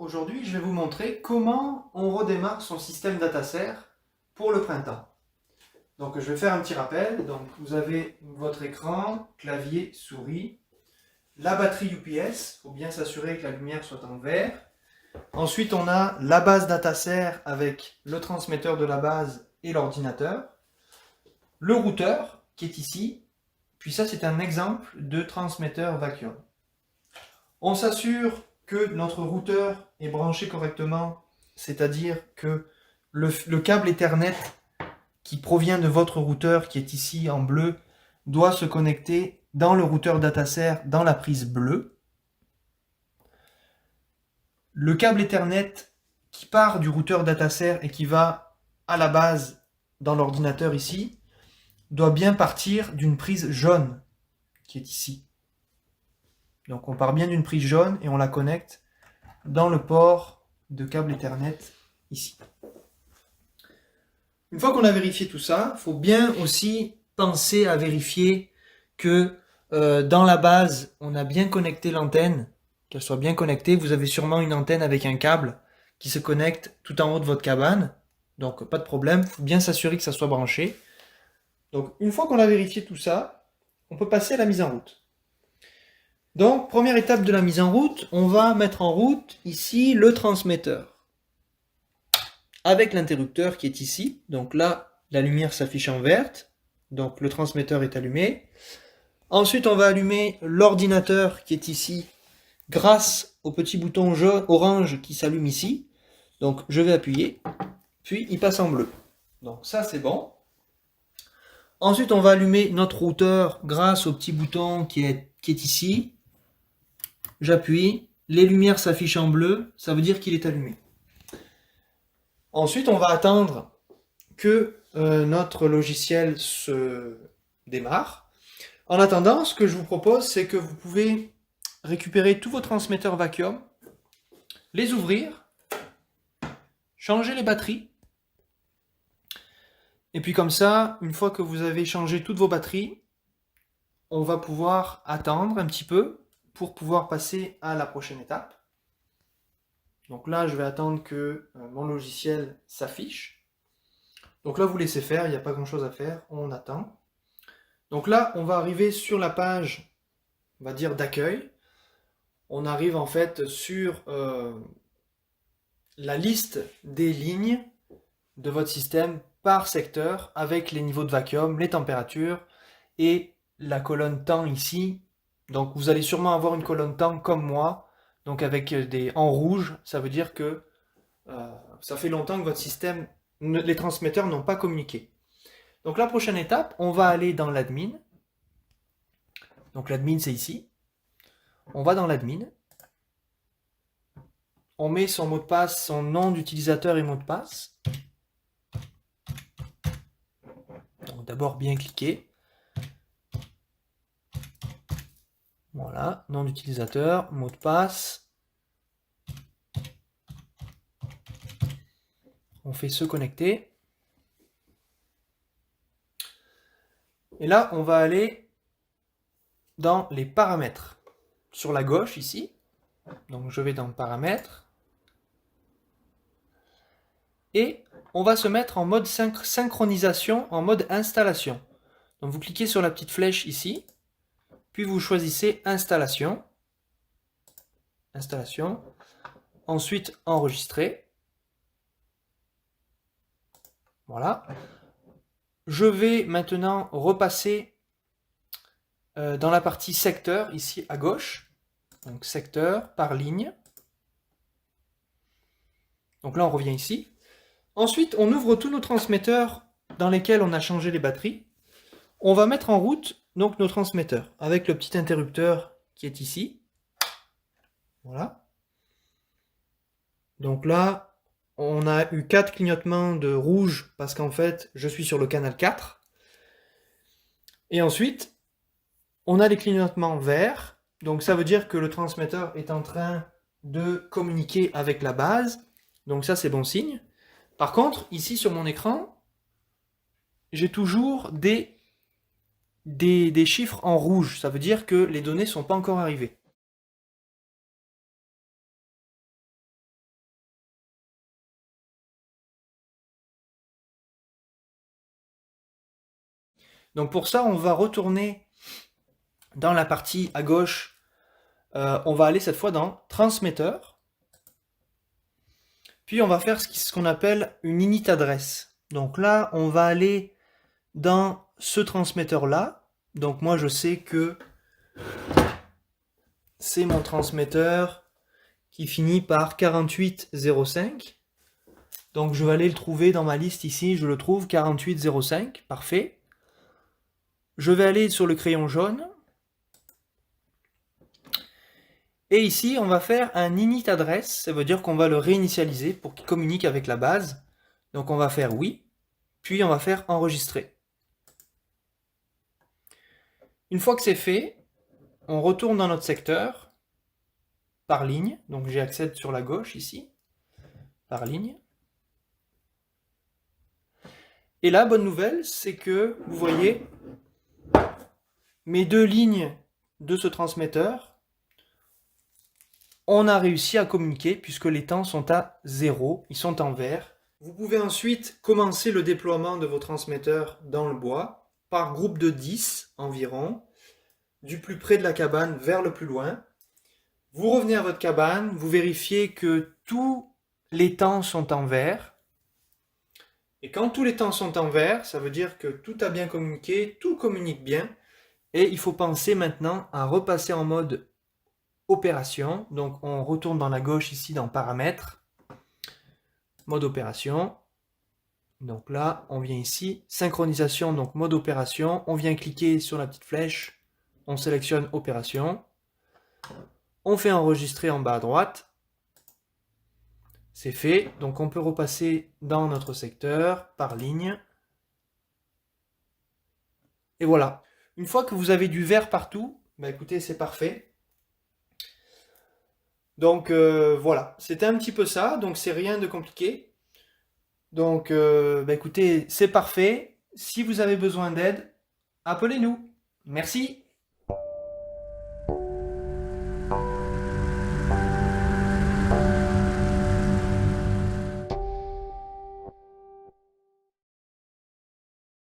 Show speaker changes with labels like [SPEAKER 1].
[SPEAKER 1] Aujourd'hui, je vais vous montrer comment on redémarre son système DataSer pour le printemps. Donc, je vais faire un petit rappel. Donc, vous avez votre écran, clavier, souris, la batterie UPS. Il faut bien s'assurer que la lumière soit en vert. Ensuite, on a la base DataSer avec le transmetteur de la base et l'ordinateur. Le routeur qui est ici. Puis ça, c'est un exemple de transmetteur vacuum. On s'assure que notre routeur est branché correctement, c'est-à-dire que le câble Ethernet qui provient de votre routeur, qui est ici en bleu, doit se connecter dans le routeur DataSer dans la prise bleue. Le câble Ethernet qui part du routeur DataSer et qui va à la base dans l'ordinateur ici, doit bien partir d'une prise jaune qui est ici. Donc on part bien d'une prise jaune et on la connecte dans le port de câble Ethernet ici. Une fois qu'on a vérifié tout ça, il faut bien aussi penser à vérifier que dans la base, on a bien connecté l'antenne, qu'elle soit bien connectée. Vous avez sûrement une antenne avec un câble qui se connecte tout en haut de votre cabane. Donc pas de problème, il faut bien s'assurer que ça soit branché. Donc une fois qu'on a vérifié tout ça, on peut passer à la mise en route. Donc, première étape de la mise en route, on va mettre en route ici le transmetteur. Avec l'interrupteur qui est ici. Donc là, la lumière s'affiche en verte. Donc le transmetteur est allumé. Ensuite, on va allumer l'ordinateur qui est ici grâce au petit bouton jaune, orange qui s'allume ici. Donc je vais appuyer. Puis il passe en bleu. Donc ça, c'est bon. Ensuite, on va allumer notre routeur grâce au petit bouton qui est ici. J'appuie, les lumières s'affichent en bleu, ça veut dire qu'il est allumé. Ensuite, on va attendre que notre logiciel se démarre. En attendant, ce que je vous propose, c'est que vous pouvez récupérer tous vos transmetteurs vacuum, les ouvrir, changer les batteries, et puis comme ça, une fois que vous avez changé toutes vos batteries, on va pouvoir attendre un petit peu pour pouvoir passer à la prochaine étape. Donc là, je vais attendre que mon logiciel s'affiche. Donc là, vous laissez faire, il n'y a pas grand-chose à faire, on attend. Donc là, on va arriver sur la page, on va dire, d'accueil. On arrive en fait sur la liste des lignes de votre système par secteur, avec les niveaux de vacuum, les températures, et la colonne temps ici. Donc vous allez sûrement avoir une colonne temps comme moi, donc avec des en rouge, ça veut dire que ça fait longtemps que votre système, les transmetteurs n'ont pas communiqué. Donc la prochaine étape, on va aller dans l'admin. Donc l'admin c'est ici. On va dans l'admin. On met son mot de passe, son nom d'utilisateur et mot de passe. Donc d'abord bien cliquer. Voilà, nom d'utilisateur, mot de passe. On fait se connecter. Et là, on va aller dans les paramètres. Sur la gauche, ici. Donc je vais dans paramètres. Et on va se mettre en mode synchronisation, en mode installation. Donc vous cliquez sur la petite flèche ici. Puis vous choisissez installation. Installation. Ensuite, enregistrer. Voilà. Je vais maintenant repasser dans la partie secteur, ici à gauche. Donc secteur par ligne. Donc là, on revient ici. Ensuite, on ouvre tous nos transmetteurs dans lesquels on a changé les batteries. On va mettre en route donc nos transmetteurs avec le petit interrupteur qui est ici. Voilà. Donc là, on a eu 4 clignotements de rouge parce qu'en fait, je suis sur le canal 4. Et ensuite, on a les clignotements verts. Donc ça veut dire que le transmetteur est en train de communiquer avec la base. Donc ça, c'est bon signe. Par contre, ici sur mon écran, j'ai toujours des chiffres en rouge. Ça veut dire que les données ne sont pas encore arrivées. Donc pour ça, on va retourner dans la partie à gauche. On va aller cette fois dans transmetteur. Puis on va faire ce qu'on appelle une init adresse. Donc là, on va aller dans ce transmetteur-là. Donc moi, je sais que c'est mon transmetteur qui finit par 4805. Donc je vais aller le trouver dans ma liste ici. Je le trouve 4805. Parfait. Je vais aller sur le crayon jaune. Et ici, on va faire un init adresse. Ça veut dire qu'on va le réinitialiser pour qu'il communique avec la base. Donc on va faire oui. Puis on va faire enregistrer. Une fois que c'est fait, on retourne dans notre secteur par ligne. Donc j'accède sur la gauche ici, par ligne. Et la bonne nouvelle, c'est que vous voyez mes deux lignes de ce transmetteur, on a réussi à communiquer puisque les temps sont à 0, ils sont en vert. Vous pouvez ensuite commencer le déploiement de vos transmetteurs dans le bois par groupe de 10 environ, du plus près de la cabane vers le plus loin. Vous revenez à votre cabane, vous vérifiez que tous les temps sont en vert. Et quand tous les temps sont en vert, ça veut dire que tout a bien communiqué, tout communique bien. Et il faut penser maintenant à repasser en mode opération. Donc on retourne dans la gauche ici dans paramètres, mode opération. Donc là, on vient ici, synchronisation, donc mode opération. On vient cliquer sur la petite flèche, on sélectionne opération. On fait enregistrer en bas à droite. C'est fait. Donc on peut repasser dans notre secteur par ligne. Et voilà. Une fois que vous avez du vert partout, bah écoutez, c'est parfait. Donc voilà, c'était un petit peu ça, donc c'est rien de compliqué. Donc bah écoutez, c'est parfait. Si vous avez besoin d'aide, appelez-nous. Merci.